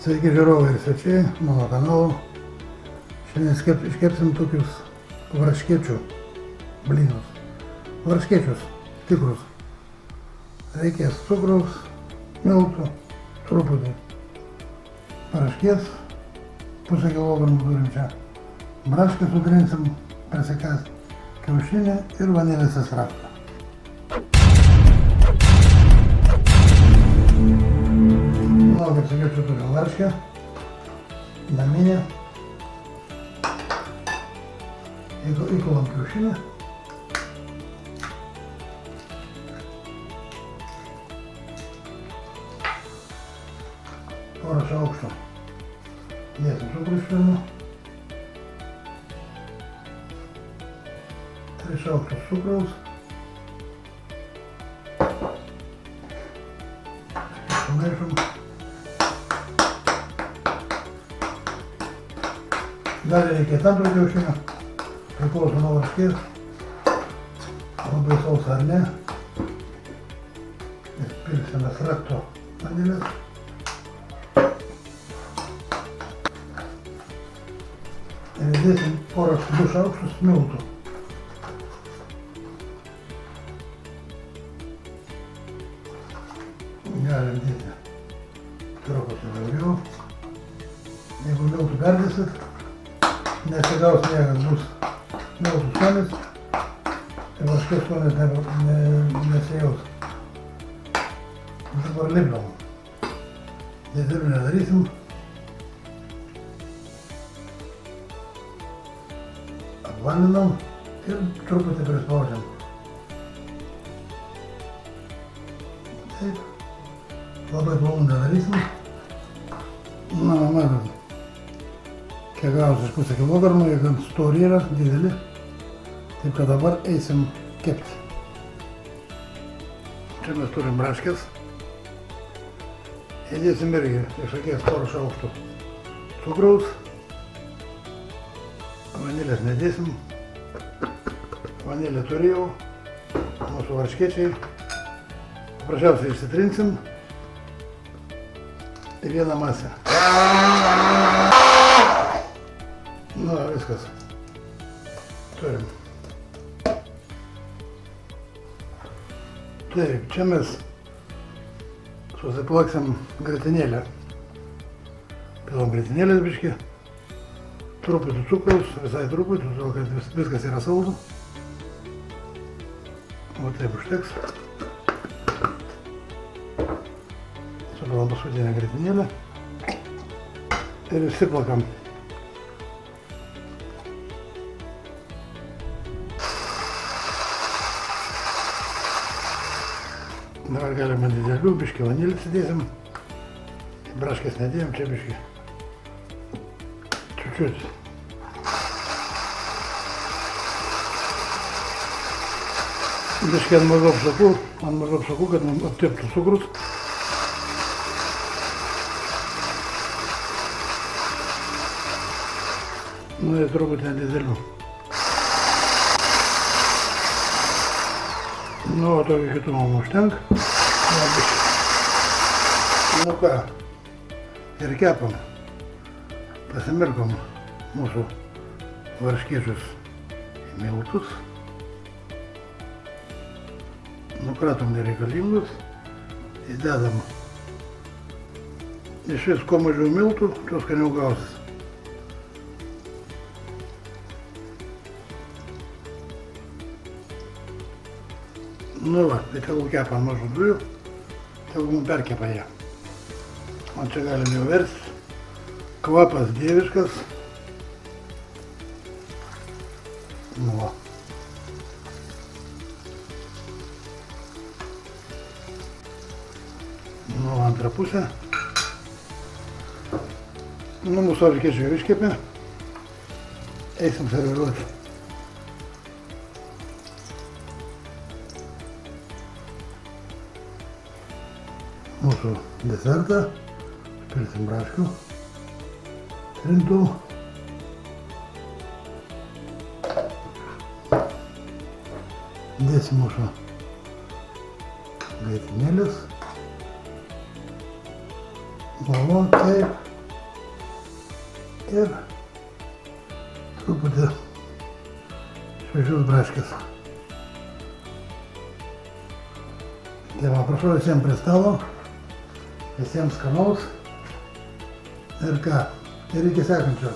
Sveiki žiūrovai ir svečiai mano kanalo. Šiandien iškepsim tokius varškėčių blynus. Varškėčius tikrus. Reikės cukraus, miltų, truputį paraškės, pusę kilogramų turim čia. Braškę sutrinsim, prasikast kiaušinį ir vanilės ekstraktą. Kaip sakiau, čia turim varškę, naminę, įkulam kiaušinį, porą šaukštų dėsim cukrų iš pirmo, 3 šaukštus cukraus, sumaišom. Dar reikia antro kiaušinio, priklauso nuo varškės, labai sausa ar ne. Ir pilsim ekstrakto vanilės. Ir įdėsim 2 šaukštus miltų. Galim dėti truputį daugiau. Jeigu miltų perdėsit, nesigaus niekas, bus miltų skonis ir varškės skonis nesijaus. Dabar lipdom. Didelių nedarysim. Apvalinam ir truputį prispaudžiam. Taip. Labai plonų nedarysim. Na, matot. Kiek gausis pusę kilogramų, jie gan stori yra, dideli. Taip kad dabar eisim kepti. Čia mes turim braškės. Įdėsim irgi išakės 2 šaukštų cukraus. Vanilės nedėsim. Vanilę turėjau. Mūsų varškėčiai. Paprasčiausiai išsitrinsim. Į vieną masę. Nu, viskas. Turim. Taip, čia mes susiplaksim grietinėlę. Pilam grietinėlės biškį. Truputį cukraus, visai truputį, todėl kad viskas yra saldu. O taip užteks. Supilam paskutinę grietinėlę. Ir išsiplakam. Dabar galima didelių, biškį vanilės įdėsim. Braškės nedėjom, čia biškį. Čiučiut. Biškį ant mažų apšakų, kad mums aptirptų cukrus. Nu ir truputį nedidelių. Nu, o tokio kitų mums užtenka. Nu ką, ir kepam. Pasimirkom mūsų varškėčius į miltus. Nukratom nereikalingus. Įdedam iš vis kuo mažiau miltų, tuo skaniau gausis. Nu va, tai tegul kepa ant mažų dujų, tegul mums perkepa ją. O čia galim jau versti. Kvapas dieviškas. Nu va. Nu, antrą pusę. Nu, mūsų varškėčiai jau iškepė. Eisim serviruoti. Mūsų desertą, pilsim braškių, trintų, dėsim mūsų grietinėlės, o taip, Ir truputį šviežius braškės. Tai va, prašau visiems prie stalo, visiems skanaus ir ką, ir iki sekančio.